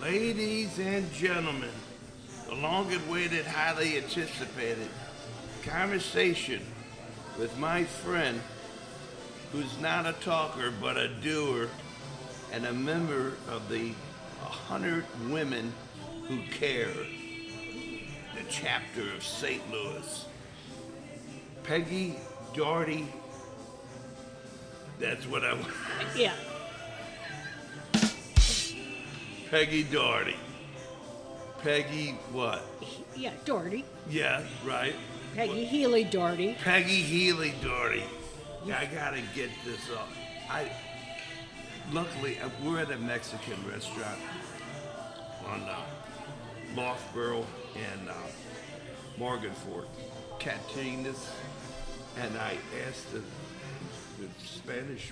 Ladies and gentlemen, the long-awaited, highly anticipated conversation with my friend, who's not a talker but a doer, and a member of the 100 Women Who Care, the chapter of St. Louis. Peggy Doherty, that's what I want. Yeah. Peggy Doherty. Peggy what? Yeah, Doherty. Yeah, right. Peggy Healy Doherty. Peggy Healy Doherty. I gotta get this off. Luckily, we're at a Mexican restaurant on Loughborough and Morganford, Catinas, and I asked the Spanish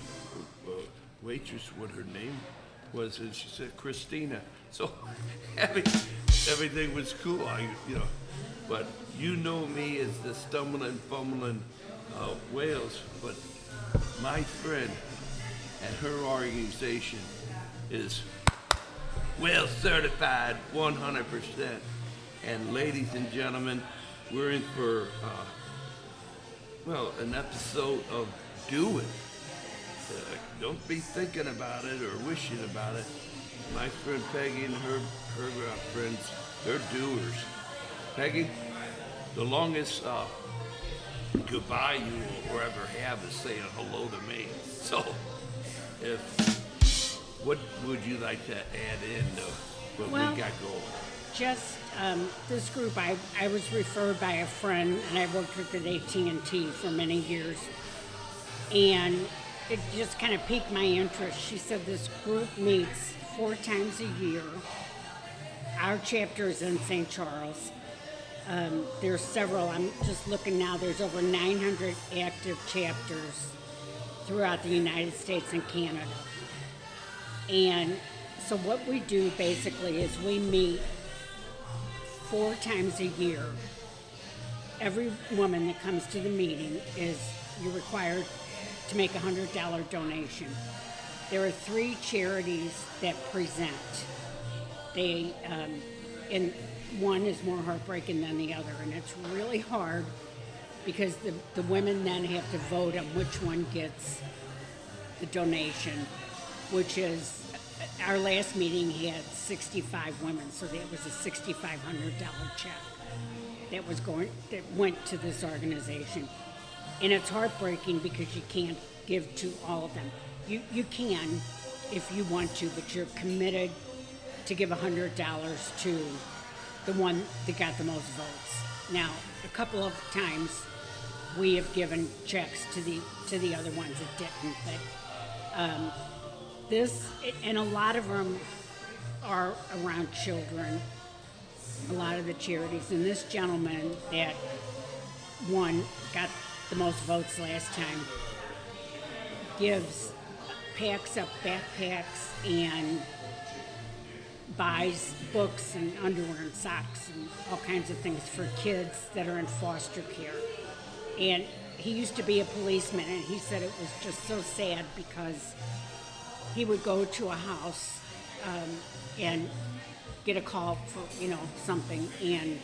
waitress what her name was, and she said Christina. So everything was cool, but you know me as the stumbling, fumbling Wales, but my friend and her organization is Wales certified 100%. And ladies and gentlemen, we're in for an episode of Doing. Don't be thinking about it or wishing about it. My friend Peggy and her friends, they're doers. Peggy, the longest goodbye you will ever have is saying hello to me. So, what would you like to add in to what we got going? Just this group, I was referred by a friend, and I worked with at AT&T for many years, and it just kind of piqued my interest. She said this group meets 4 times a year. Our chapter is in St.Charles. There's several. I'm just looking now. There's over 900 active chapters throughout the United States and Canada. And so what we do basically is we meet 4 times a year. Every woman that comes to the meeting you're required to make a $100 donation. There are 3 charities that present. And one is more heartbreaking than the other, and it's really hard because the women then have to vote on which one gets the donation, which is, our last meeting had 65 women, so that was a $6,500 check that went to this organization. And it's heartbreaking because you can't give to all of them. You can if you want to, but you're committed to give $100 to the one that got the most votes. Now, a couple of times we have given checks to the other ones that didn't, but this, and a lot of them are around children, a lot of the charities, and this gentleman that got the most votes last time packs up backpacks and buys books and underwear and socks and all kinds of things for kids that are in foster care. And he used to be a policeman, and he said it was just so sad because he would go to a house and get a call for something, and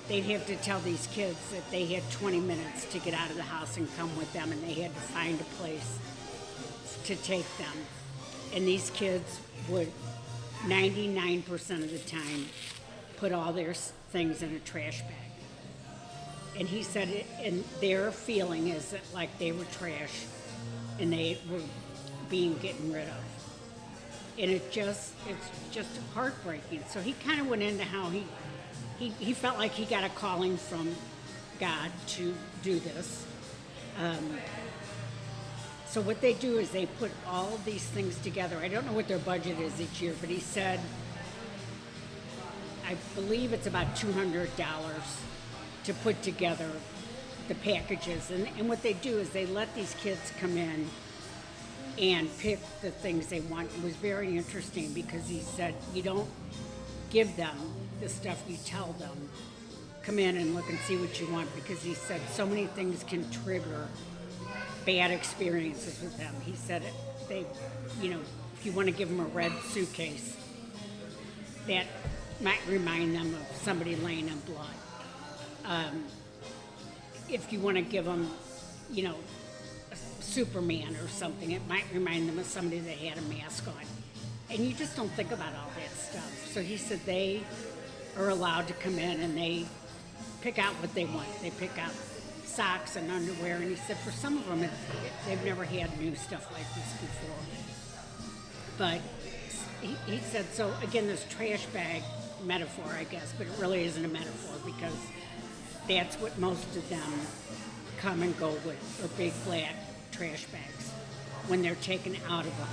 they'd have to tell these kids that they had 20 minutes to get out of the house and come with them, and they had to find a place to take them. And these kids would 99% of the time put all their things in a trash bag. And he said and their feeling is that like they were trash and they were being gotten rid of. And it's just heartbreaking. So he kind of went into how he felt like he got a calling from God to do this. So what they do is they put all of these things together. I don't know what their budget is each year, but he said, I believe it's about $200 to put together the packages. And what they do is they let these kids come in and pick the things they want. It was very interesting because he said, you don't give them the stuff, you tell them, come in and look and see what you want, because he said so many things can trigger bad experiences with them. He said if you want to give them a red suitcase, that might remind them of somebody laying in blood. If you want to give them, you know, a Superman or something, it might remind them of somebody that had a mask on. And you just don't think about all that stuff. So he said they are allowed to come in and they pick out what they want. They pick out socks and underwear, and he said for some of them, they've never had new stuff like this before. But he said, so again, this trash bag metaphor, I guess, but it really isn't a metaphor because that's what most of them come and go with, or big black trash bags when they're taken out of a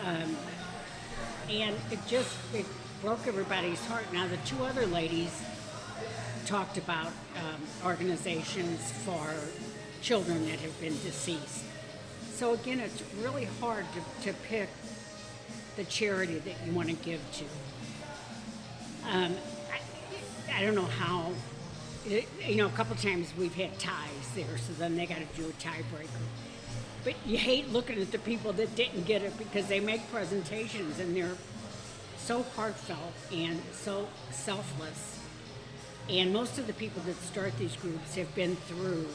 home. And it broke everybody's heart. Now, the two other ladies talked about organizations for children that have been deceased. So again, it's really hard to pick the charity that you want to give to. I don't know how, you know, a couple times we've had ties there, so then they got to do a tiebreaker. But you hate looking at the people that didn't get it because they make presentations and they're so heartfelt and so selfless. And most of the people that start these groups have been through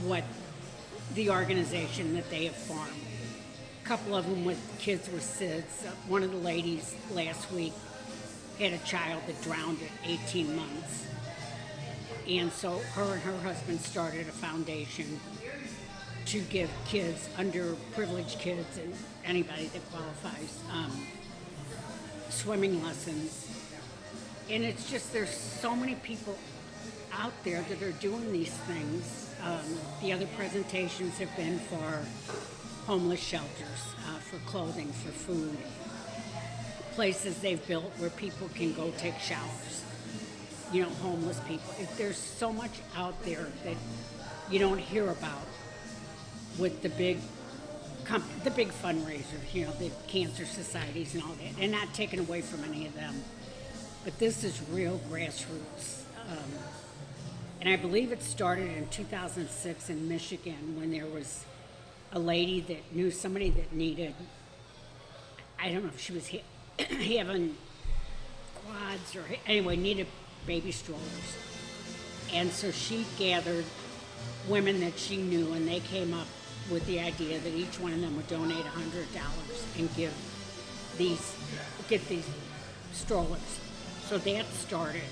what the organization that they have formed. A couple of them with kids with SIDS. One of the ladies last week had a child that drowned at 18 months. And so her and her husband started a foundation to give kids, underprivileged kids and anybody that qualifies, swimming lessons. And it's just, there's so many people out there that are doing these things. The other presentations have been for homeless shelters, for clothing, for food, places they've built where people can go take showers, you know, homeless people. There's so much out there that you don't hear about with the big fundraisers, you know, the cancer societies and all that, and not taken away from any of them. But this is real grassroots. And I believe it started in 2006 in Michigan when there was a lady that knew somebody that needed, I don't know if she was having quads or, anyway, needed baby strollers. And so she gathered women that she knew, and they came up with the idea that each one of them would donate $100 and get these strollers. So that started,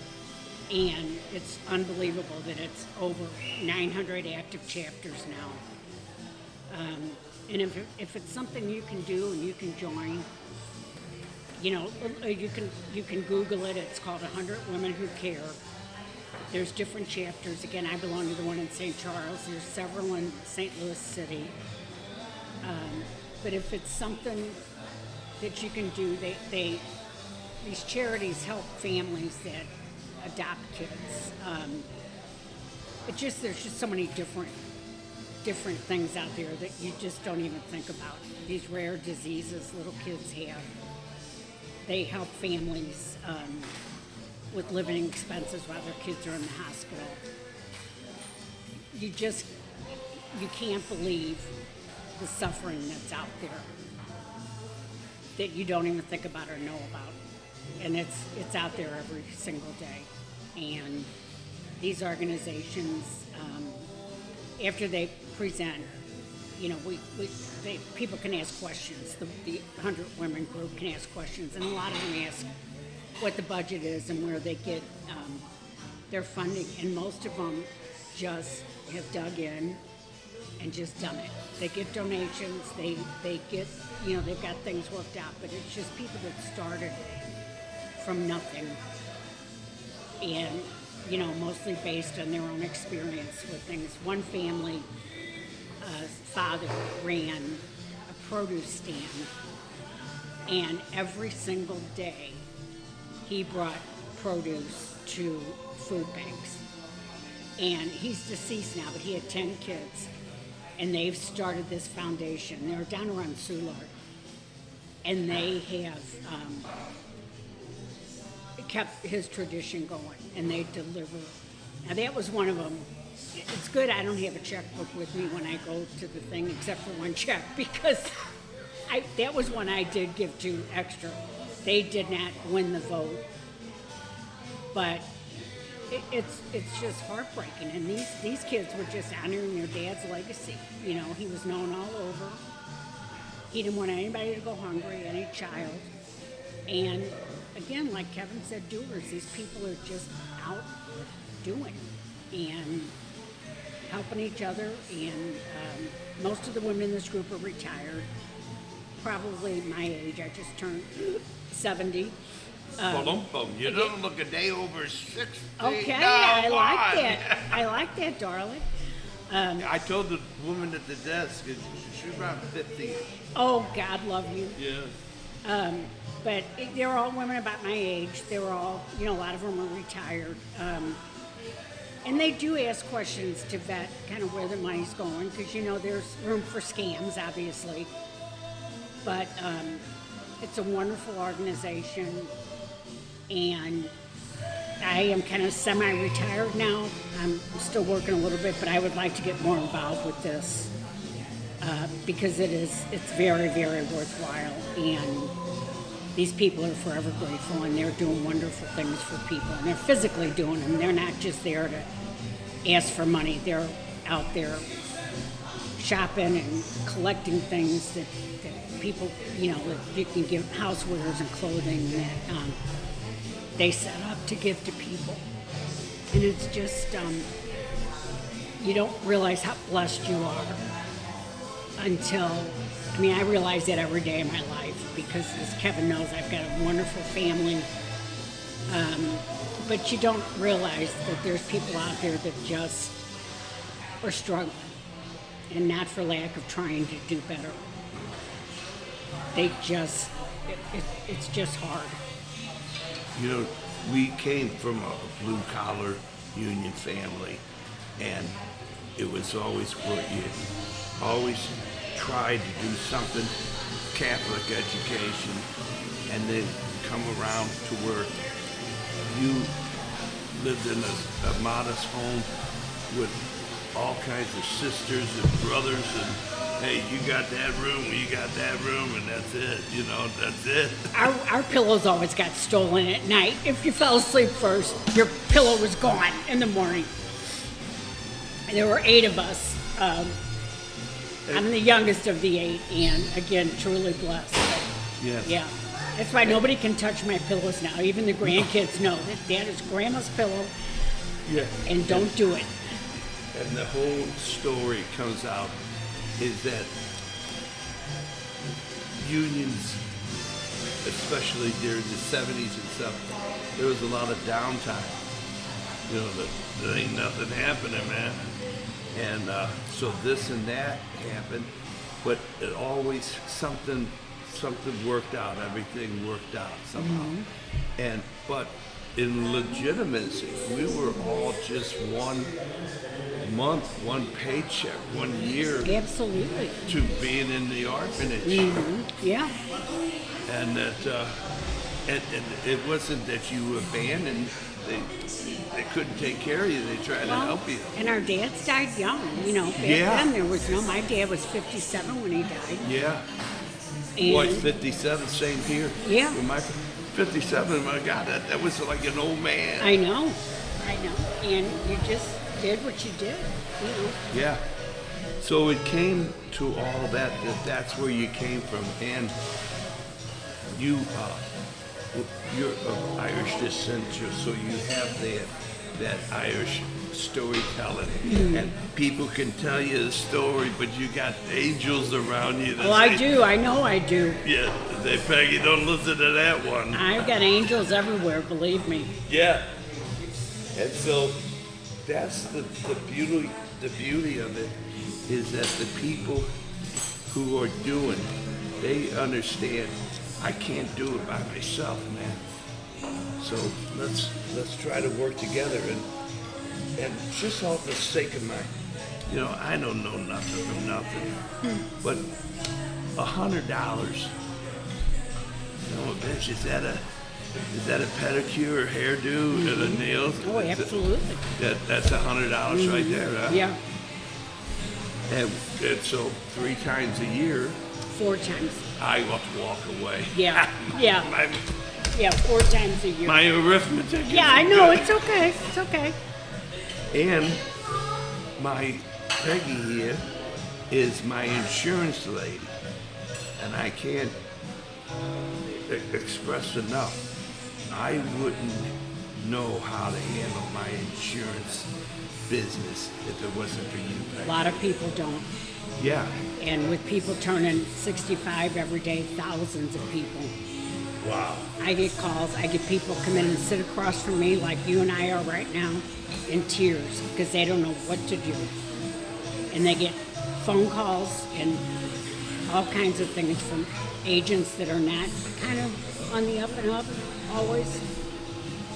and it's unbelievable that it's over 900 active chapters now. And if it's something you can do and you can join, you know, you can Google it. It's called 100 Women Who Care. There's different chapters. Again, I belong to the one in St. Charles. There's several in St. Louis City. But if it's something that you can do, these charities help families that adopt kids. There's just so many different things out there that you just don't even think about. These rare diseases little kids have. They help families with living expenses while their kids are in the hospital. You can't believe the suffering that's out there that you don't even think about or know about. And it's out there every single day. And these organizations, after they present, you know, people can ask questions. The 100 Women group can ask questions, and a lot of them ask what the budget is and where they get their funding. And most of them just have dug in and just done it. They get donations. They get, you know, they've got things worked out. But it's just people that started from nothing, and you know, mostly based on their own experience with things. One family, father ran a produce stand, and every single day he brought produce to food banks. And he's deceased now, but he had 10 kids, and they've started this foundation. They're down around Soulard, and they have kept his tradition going, and they deliver. Now that was one of them. It's good I don't have a checkbook with me when I go to the thing, except for one check, because that was one I did give to extra. they did not win the vote. But it's just heartbreaking. And these kids were just honoring their dad's legacy. You know, he was known all over. He didn't want anybody to go hungry, any child. And again, like Kevin said, doers. These people are just out doing and helping each other. And most of the women in this group are retired. Probably my age. I just turned 70. You don't look a day over 60. Okay, No, I come like on. that. I like that, darling. I told the woman at the desk, she's around 50. Oh, God love you. Yeah. But they're all women about my age. They were all, you know, a lot of them are retired. And they do ask questions to vet kind of where the money's going, because, you know, there's room for scams, obviously. But it's a wonderful organization. And I am kind of semi-retired now. I'm still working a little bit, but I would like to get more involved with this because it's very, very worthwhile. And these people are forever grateful, and they're doing wonderful things for people. And they're physically doing them. They're not just there to ask for money. They're out there shopping and collecting things that people, you know, that you can give housewares and clothing that they set up to give to people. And it's just, you don't realize how blessed you are until, I mean, I realize that every day of my life because, as Kevin knows, I've got a wonderful family. But you don't realize that there's people out there that just are struggling, and not for lack of trying to do better. They just, it's just hard. You know, we came from a blue-collar union family, and it was always what you always tried to do something, Catholic education, and then come around to where you lived in a modest home with all kinds of sisters and brothers, and hey, you got that room, you got that room, and that's it, you know, that's it. Our pillows always got stolen at night. If you fell asleep first, your pillow was gone in the morning. And there were 8 of us. I'm the youngest of the 8, and again, truly blessed. But, Yes. yeah, that's why nobody can touch my pillows now. Even the grandkids know that is grandma's pillow, Yeah. and don't do it. And the whole story comes out is that unions, especially during the 70s and stuff, there was a lot of downtime. You know, there ain't nothing happening, man. And so this and that happened, but it always something worked out. Everything worked out somehow. And but in legitimacy, we were all just 1 month, 1 paycheck, 1 year Absolutely. to being in the orphanage. Yeah. And that and it wasn't that you abandoned. They couldn't take care of you. They tried to help you. And our dads died young. You know, back then there was no. My dad was 57 when he died. Yeah. And Boy, 57, same here. Yeah. When my 57, my God, that was like an old man. I know. And you just did what you did. You know. Yeah. So it came to all that's where you came from, and you're of Irish descent, so you have that Irish storytelling, and people can tell you the story, but you got angels around you. Well, I do. I know I do. Yeah, they Peggy, don't listen to that one. I've got angels everywhere, believe me. Yeah. And so that's the beauty of it is that the people who are doing, they understand I can't do it by myself, man. So let's try to work together and just all for the sake of I don't know nothing from nothing, but $100, bitch, is that a pedicure or hairdo and a nails? Oh, absolutely. That's $100 right there, huh? Yeah. And so 3 times a year, 4 times. I want to walk away. Yeah, yeah, My, yeah, 4 times a year. my arithmetic is Yeah, I know, good. it's okay, it's okay. And my Peggy here is my insurance lady. And I can't express enough. I wouldn't know how to handle my insurance business if it wasn't for you, A Peggy. lot of people don't. Yeah. And with people turning 65 every day, thousands of people. Wow. I get calls, I get people come in and sit across from me like you and I are right now in tears because they don't know what to do. And they get phone calls and all kinds of things from agents that are not kind of on the up and up always,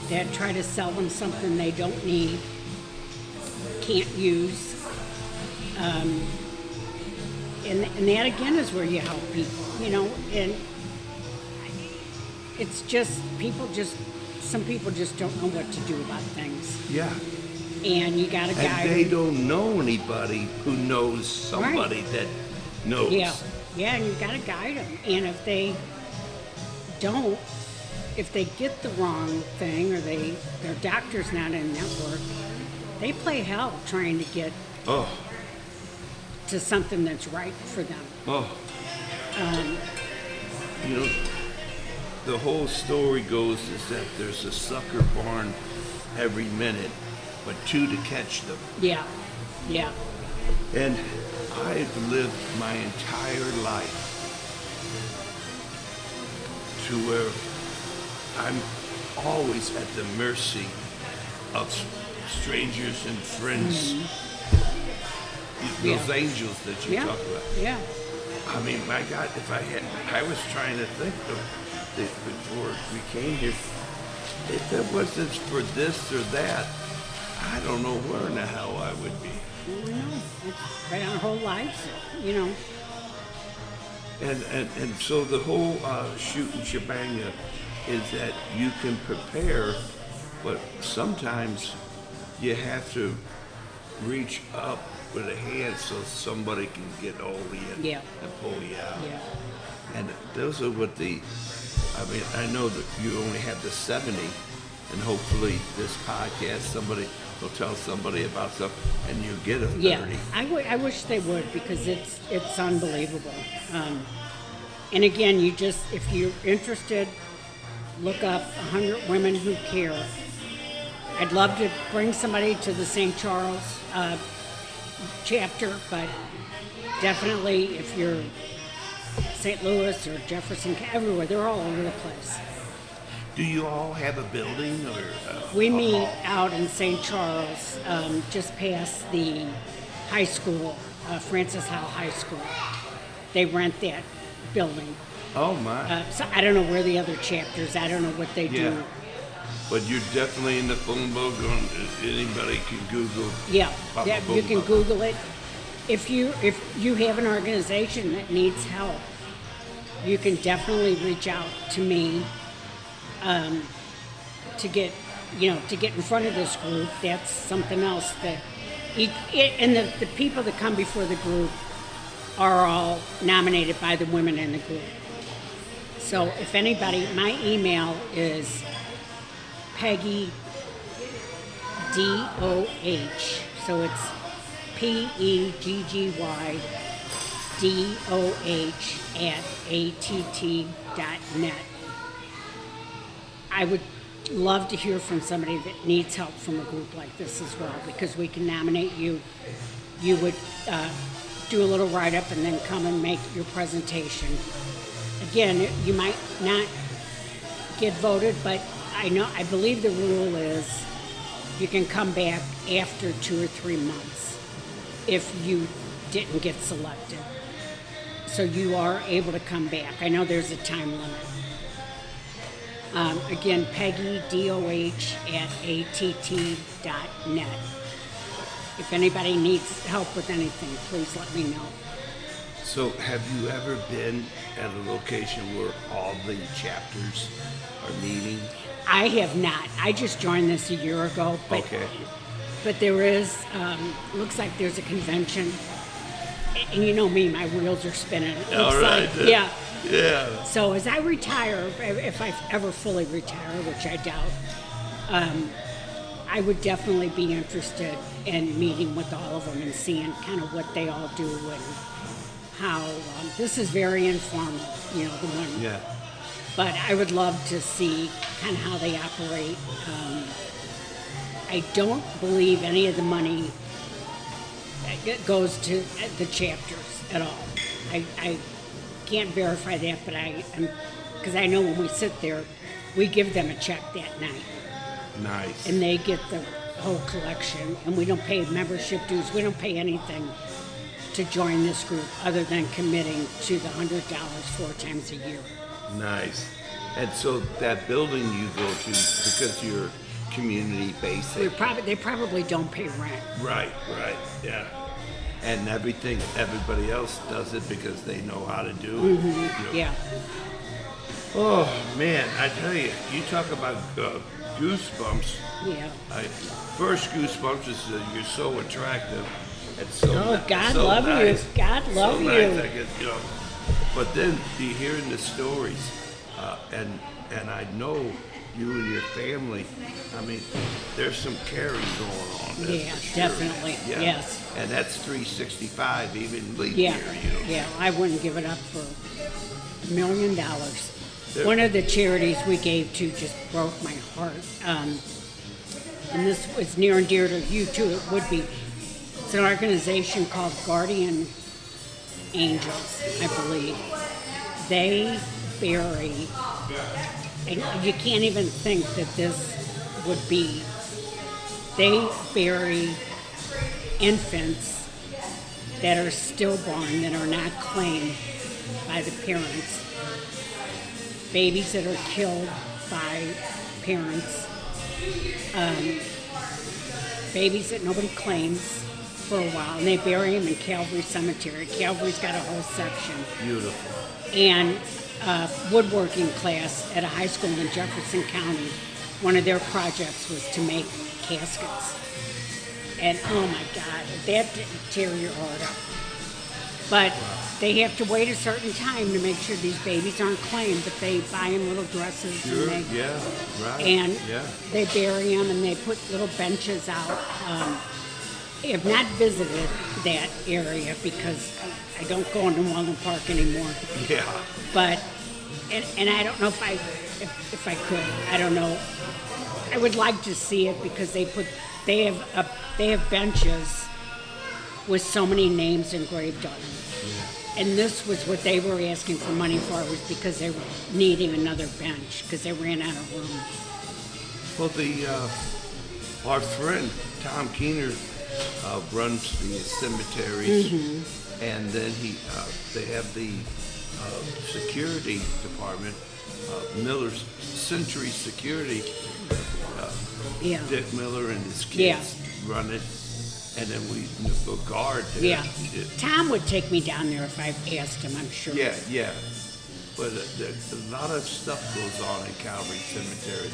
that try to sell them something they don't need, can't use. And that again is where you help people, you know, and it's just some people just don't know what to do about things. Yeah. And you gotta guide And they them. don't know anybody who knows somebody that knows. Yeah, yeah, and you gotta guide them. And if they don't, if they get the wrong thing or their doctor's not in network, they play hell trying to get Oh, to something that's right for them. oh. You know, the whole story goes is that there's a sucker born every minute, but 2 to catch them. Yeah, yeah, And I've lived my entire life to where I'm always at the mercy of strangers and friends. Those Yeah. angels that you yeah, talk about. yeah. I mean, my God, I was trying to think of this before we came here. If it wasn't for this or that, I don't know where in the hell I would be. You know, it's right our whole lives, you know. And so the whole shoot and shebang is that you can prepare, but sometimes you have to reach up with a hand so somebody can get hold of you Yeah. and pull you out. Yeah. And those are what I mean, I know that you only have the 70, and hopefully this podcast, somebody will tell somebody about something, and you get a 30. Yeah, I wish they would because it's unbelievable. And again, if you're interested, look up 100 Women Who Care. I'd love to bring somebody to the St. Charles chapter, but definitely if you're St. Louis or Jefferson, everywhere, they're all over the place. Do you all have a building or? We meet out in St. Charles, just past the high school, Francis Howell High School. They rent that building. Oh my. So I don't know where the other chapters, I don't know what they Yeah. do. But you're definitely in the phone book. Anybody can Google. Yeah, Blah, yeah, blah, you blah, can blah. Google it. If you have an organization that needs help, you can definitely reach out to me to get in front of this group. That's something else that, and the people that come before the group are all nominated by the women in the group. So if anybody, my email is Peggy DOH. So it's PEGGY DOH @att.net. I would love to hear from somebody that needs help from a group like this as well, because we can nominate you. You would do a little write-up and then come and make your presentation. Again, you might not get voted, but I believe the rule is you can come back after 2 or 3 months if you didn't get selected. So you are able to come back. I know there's a time limit. Again, Peggy, DOH @att.net. If anybody needs help with anything, please let me know. So have you ever been at a location where all the chapters are meeting? I have not. I just joined this a year ago, but Okay. but there is, looks like there's a convention and you know me, my wheels are spinning. It's All right. like, yeah. Yeah. So as I retire, if I ever fully retire, which I doubt, I would definitely be interested in meeting with all of them and seeing kind of what they all do and how, this is very informal, you know, the one. Yeah. But I would love to see kind of how they operate. I don't believe any of the money goes to the chapters at all. I can't verify that, but because I know when we sit there, we give them a check that night. Nice. And they get the whole collection, and we don't pay membership dues. We don't pay anything to join this group other than committing to the $100 4 times a year. Nice. And so that building you go to, because you're community based. They probably don't pay rent. Right, yeah. And everybody else does it because they know how to do it. Mm-hmm. You know. Yeah. Oh man, I tell you, you talk about goosebumps. Yeah. First goosebumps is you're so attractive. It's so God so love nice. you. God love so you. Nice, I get, you know. But then you hearing the stories, and I know you and your family. I mean, there's some caring going on. That's Yeah, for sure. definitely. Yeah. Yes. And that's 365, even leap Yeah. year. You know. Yeah. I wouldn't give it up for $1 million. Yeah. One of the charities we gave to just broke my heart. And this was near and dear to you too. It would be. It's an organization called Guardian Angels, I believe. They bury, and you can't even think that this would be, they bury infants that are stillborn, that are not claimed by the parents, babies that are killed by parents, babies that nobody claims for a while, and they bury them in Calvary Cemetery. Calvary's got a whole section. Beautiful. And woodworking class at a high school in Jefferson County, one of their projects was to make caskets. And oh my God, that didn't tear your heart up. But they have to wait a certain time to make sure these babies aren't claimed, but they buy them little dresses. Sure. And they, Yeah. Right. and yeah. they bury them, and they put little benches out. I have not visited that area because I don't go into Walden Park anymore. Yeah. But and I don't know if I could. I don't know. I would like to see it because they have benches with so many names engraved on them. Yeah. And this was what they were asking for money for, was because they were needing another bench because they ran out of room. Well, our friend Tom Keener runs the cemeteries, and then they have the security department, Miller's Century Security. Yeah. Dick Miller and his kids Yeah. run it, and then we go guard there. Yeah. Tom would take me down there if I asked him, I'm sure. Yeah. But a lot of stuff goes on in Calvary Cemetery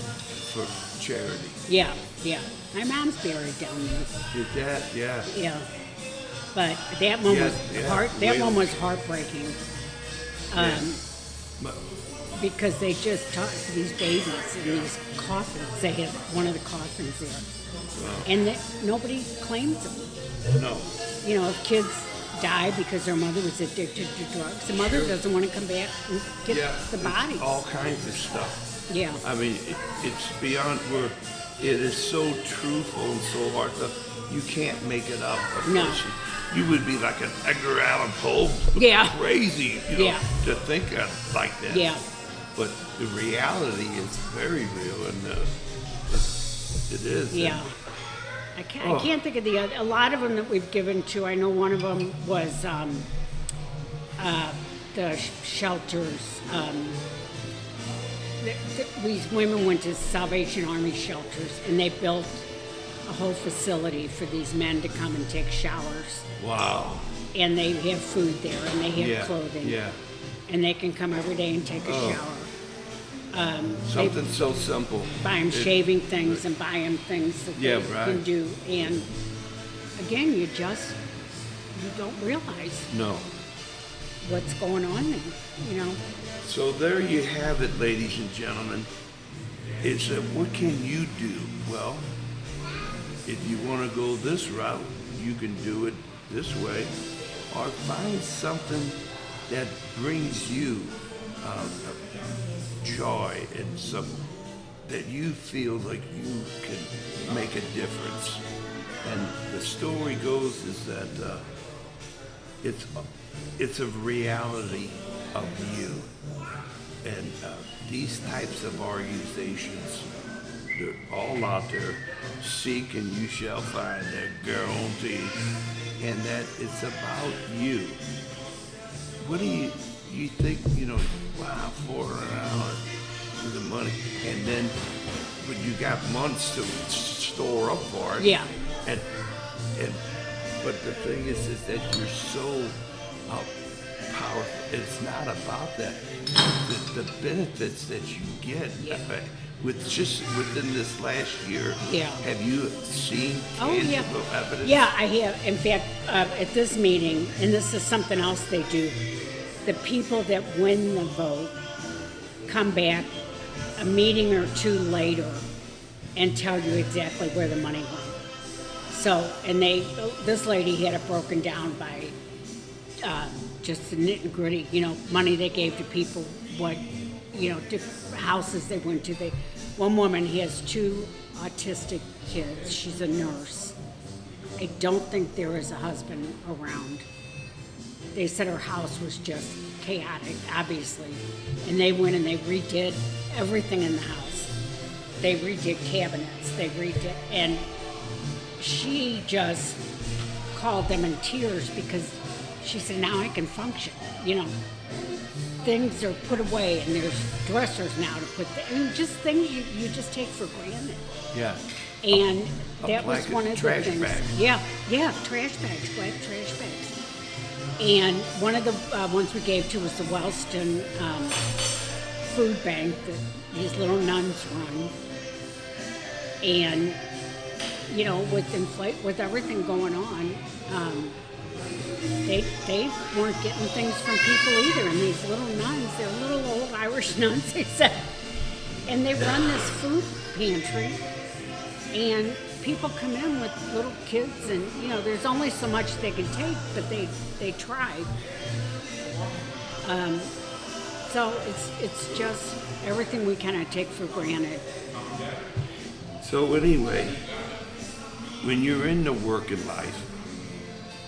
for charity. Yeah. My mom's buried down there. Your dad, yeah. Yeah. But that one was Way one over. was heartbreaking. But- Because they just tossed these babies in these coffins. They had one of the coffins there. And nobody claims them. No. You know, if kids die because their mother was addicted to drugs, the mother doesn't want to come back and get the bodies. All kinds of stuff. Yeah. I mean, it's beyond where it is so truthful and so heartfelt. You can't make it up. Of No. course. You would be like an Edgar Allan Poe. Yeah. Crazy, you know, Yeah. to think of like that. Yeah. But the reality is very real, and it is. Yeah. I can't think of the other. A lot of them that we've given to. I know one of them was the shelters. These women went to Salvation Army shelters, and they built a whole facility for these men to come and take showers. Wow. And they have food there, and they have clothing. Yeah. And they can come every day and take a shower. Something so simple. Buy them shaving things and buy them things that they can do. And again, you don't realize No. what's going on there, So there you have it, ladies and gentlemen. It's what can you do? Well, if you want to go this route, you can do it this way, or find something that brings you joy and some that you feel like you can make a difference. And the story goes is that it's a reality of you. And these types of organizations, they're all out there. Seek and you shall find, that guarantee. And that it's about you. What do you think, wow, $400 for the money. And then, but you got months to store up for it. Yeah. And but the thing is that you're so powerful. It's not about that. The benefits that you get with just within this last year. Yeah. Have you seen tangible evidence? Yeah, I have. In fact, at this meeting, and this is something else they do, the people that win the vote come back a meeting or two later and tell you exactly where the money went. So, and this lady had it broken down by just the nitty gritty, money they gave to people, what, different houses they went to. One woman has 2 autistic kids. She's a nurse. I don't think there is a husband around. They said her house was just chaotic, obviously. And they went and they redid everything in the house. They redid cabinets, and she just called them in tears because she said, now I can function, Things are put away and there's dressers now to put, just things you just take for granted. Yeah. And that was one of the trash things. Bag. Yeah, trash bags, black trash bags. And one of the ones we gave to was the Wellston food bank that these little nuns run. And, with everything going on, they weren't getting things from people either. And these little nuns, they're little old Irish nuns, they said. And they run this food pantry. And people come in with little kids and, there's only so much they can take, but they tried. So it's just everything we kind of take for granted. So anyway, when you're in the working life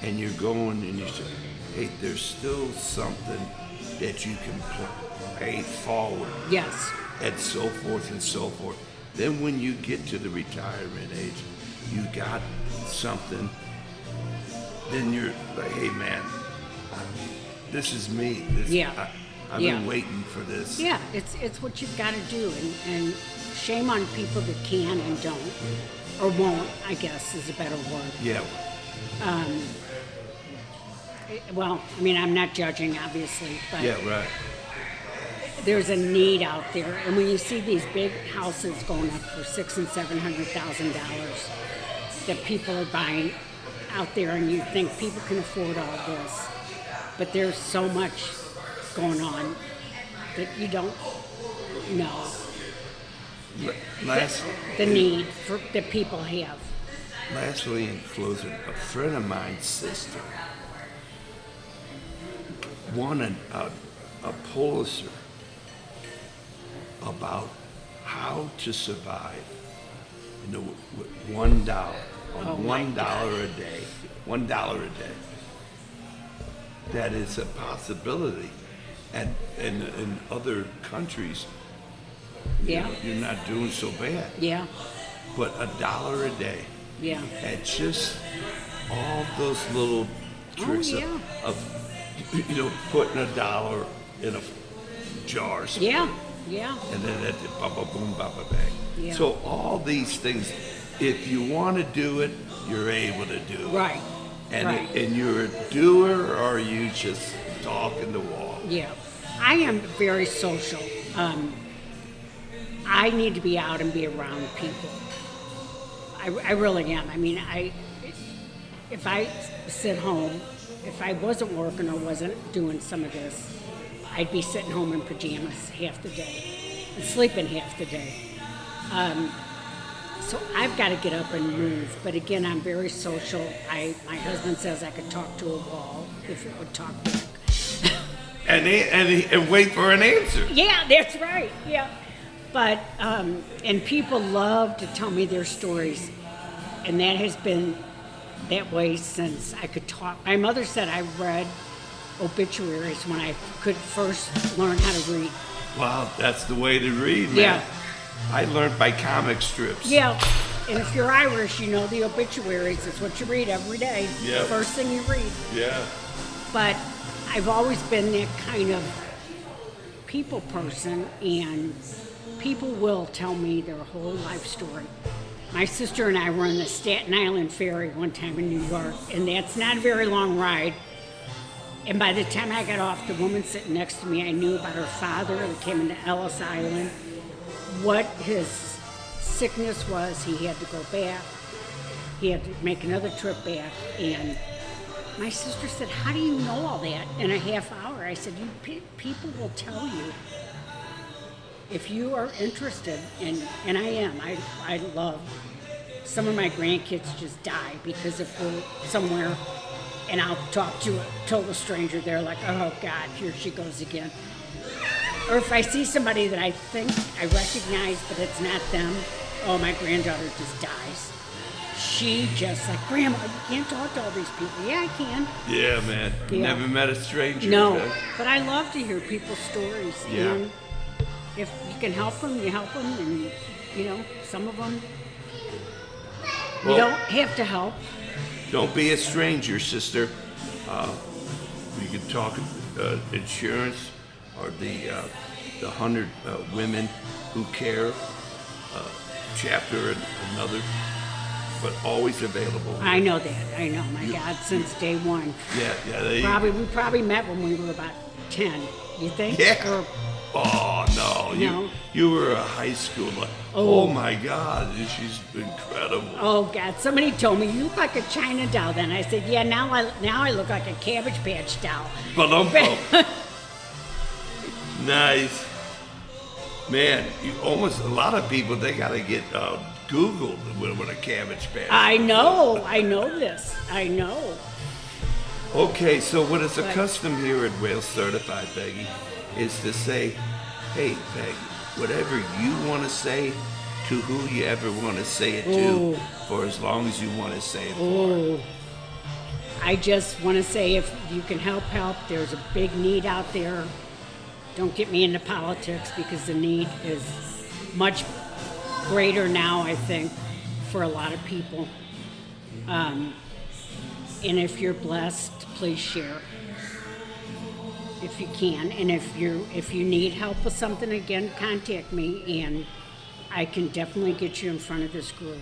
and you're going and you say, hey, there's still something that you can pay forward. Yes. And so forth and so forth. Then when you get to the retirement age, you got something, then you're like, hey man, this is me. I've been waiting for this. Yeah, it's what you've got to do, and shame on people that can and don't, or won't, I guess is a better word. Yeah. Well, I'm not judging, obviously, but yeah, right. There's a need out there, and when you see these big houses going up for $600,000 and $700,000 that people are buying out there, and you think people can afford all this, but there's so much going on that you don't know the need that people have. Lastly, in closing, a friend of mine's sister won a Pulitzer about how to survive with $1 on $1 a day, $1 a day. That is a possibility, and in other countries, you're not doing so bad. Yeah. But $1 a day. Yeah. And just all those little tricks of putting $1 in a jar. Yeah. And then that ba boom ba bang. Yeah. So all these things, if you want to do it, you're able to do it. Right. And you're a doer, or you just talking the wall. Yeah. I am very social. I need to be out and be around people. I really am. If I sit home if I wasn't working or wasn't doing some of this, I'd be sitting home in pajamas half the day and sleeping half the day. So I've got to get up and move. But again, I'm very social. My husband says I could talk to a wall if it would talk back. and wait for an answer. Yeah, that's right. Yeah. But, and people love to tell me their stories. And that has been that way since I could talk. My mother said I read obituaries when I could first learn how to read. Wow, that's the way to read, man. Yeah. I learned by comic strips. Yeah. And if you're Irish, you know the obituaries. It's what you read every day. Yeah. The first thing you read. Yeah. But I've always been that kind of people person, and people will tell me their whole life story. My sister and I were on the Staten Island ferry one time in New York, and that's not a very long ride. And by the time I got off, the woman sitting next to me, I knew about her father that came into Ellis Island, what his sickness was. He had to go back. He had to make another trip back. And my sister said, how do you know all that in a half hour? I said, people will tell you. If you are interested, and I am, I love, some of my grandkids just die because if we're somewhere and I'll talk to a total stranger, they're like, oh God, here she goes again. Or if I see somebody that I think I recognize, but it's not them, oh, my granddaughter just dies. She just like, Grandma, you can't talk to all these people. Yeah, I can. Yeah, man. Yeah. Never met a stranger. No, man. but I love to hear people's stories. Yeah. And if you can help them, you help them. And, you know, some of them, you Well, don't have to help. Don't be a stranger, sister. We can talk insurance or the 100 women who care chapter and another, but always available. I know that. I know. My God, since day one. Yeah. We probably met when we were about 10. You think? Yeah. Or, Oh no, No. You were a high schooler. Oh my God, she's incredible. oh God, somebody told me you look like a China doll. Then I said, yeah. Now I look like a Cabbage Patch doll. Nice, man. A lot of people they gotta get Googled with a Cabbage Patch. I know this. I know. Okay, so what is a But- custom here at Whale Certified, Peggy, is to say, hey, Peggy, whatever you want to say to who you ever want to say it Ooh. to, for as long as you want to say it for. Oh, I just want to say if you can help. There's a big need out there. Don't get me into politics because the need is much greater now, I think, for a lot of people. And if you're blessed, please share if you can. And if you need help with something, again, contact me, and I can definitely get you in front of this group.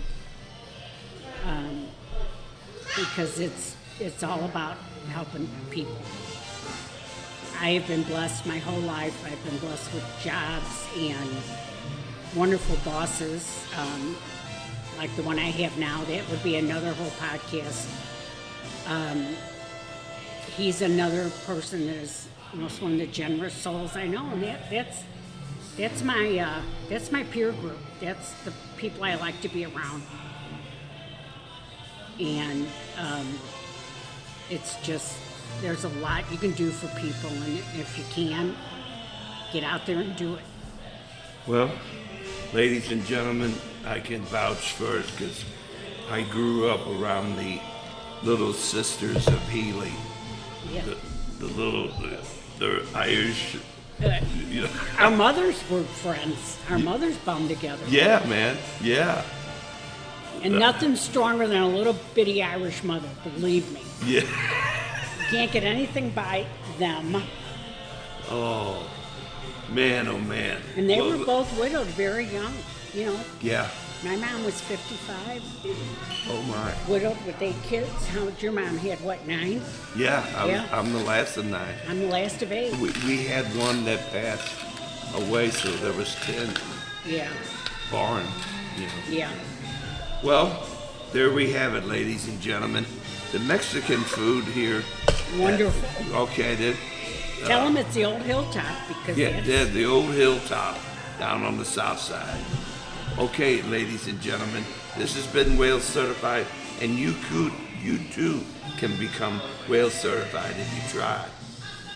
Because it's all about helping people. I have been blessed my whole life. I've been blessed with jobs and wonderful bosses, like the one I have now. That would be another whole podcast. He's another person that is almost one of the generous souls I know, and that's my peer group. That's the people I like to be around. And it's just, there's a lot you can do for people, and if you can, get out there and do it. Well, ladies and gentlemen, I can vouch for it because I grew up around the little sisters of Healy, Yeah. the Irish, you know. Our mothers were friends. Our mothers bound together. Yeah, man, yeah. And nothing's stronger than a little bitty Irish mother, believe me. Yeah. You can't get anything by them. Oh, man, oh, man. And they Well, were both widowed very young, you know. Yeah. My mom was 55, Oh, my. widowed with 8 kids. How much your mom had, what, 9? Yeah, Yeah. I'm the last of 9. I'm the last of 8. We had one that passed away, so there was 10 Yeah, born, you know. yeah. Well, there we have it, ladies and gentlemen. The Mexican food here. Wonderful. Okay, I did. Tell them it's the old hilltop because Yeah, that's- they're the old hilltop down on the south side. Okay, ladies and gentlemen, this has been Wales Certified, and you too can become Wales Certified if you try.